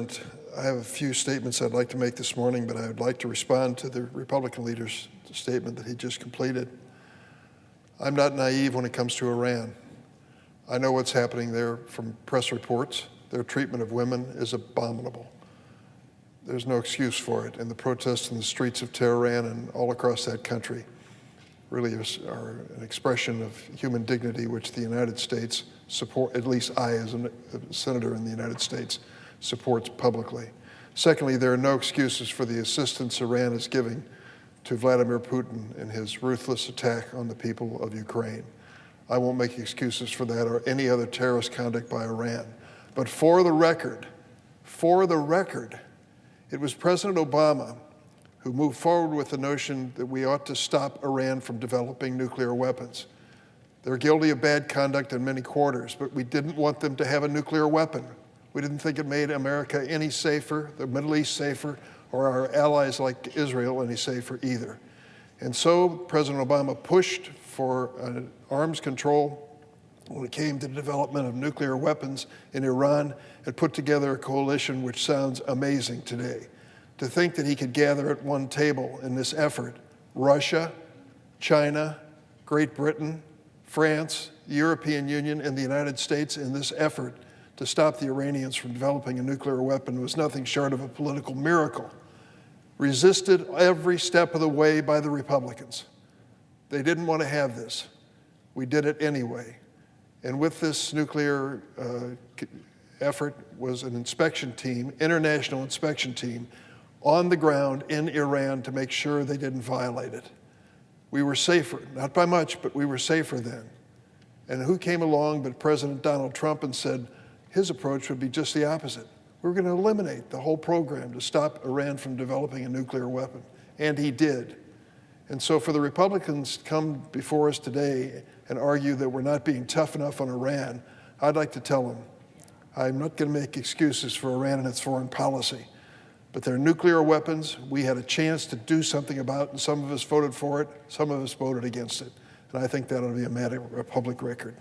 President. I have a few statements I'd like to make this morning, but I would like to respond to the Republican leader's statement that he just completed. I'm not naive when it comes to Iran. I know what's happening there from press reports. Their treatment of women is abominable. There's no excuse for it, and the protests in the streets of Tehran and all across that country really are an expression of human dignity, which the United States support, at least I, as a senator in the United States, supports publicly. Secondly, there are no excuses for the assistance Iran is giving to Vladimir Putin in his ruthless attack on the people of Ukraine. I won't make excuses for that or any other terrorist conduct by Iran. But for the record, it was President Obama who moved forward with the notion that we ought to stop Iran from developing nuclear weapons. They're guilty of bad conduct in many quarters, but we didn't want them to have a nuclear weapon. We didn't think it made America any safer, the Middle East safer, or our allies like Israel any safer either. And so President Obama pushed for arms control when it came to the development of nuclear weapons in Iran and put together a coalition which sounds amazing today. To think that he could gather at one table in this effort, Russia, China, Great Britain, France, the European Union, and the United States in this effort to stop the Iranians from developing a nuclear weapon was nothing short of a political miracle. Resisted every step of the way by the Republicans. They didn't want to have this. We did it anyway. And with this nuclear effort was an inspection team, international inspection team, on the ground in Iran to make sure they didn't violate it. We were safer, not by much, but we were safer then. And who came along but President Donald Trump and said his approach would be just the opposite. We're going to eliminate the whole program to stop Iran from developing a nuclear weapon. And he did. And so for the Republicans to come before us today and argue that we're not being tough enough on Iran, I'd like to tell them, I'm not going to make excuses for Iran and its foreign policy. But their nuclear weapons, we had a chance to do something about, and some of us voted for it, some of us voted against it. And I think that ought to be a matter of public record.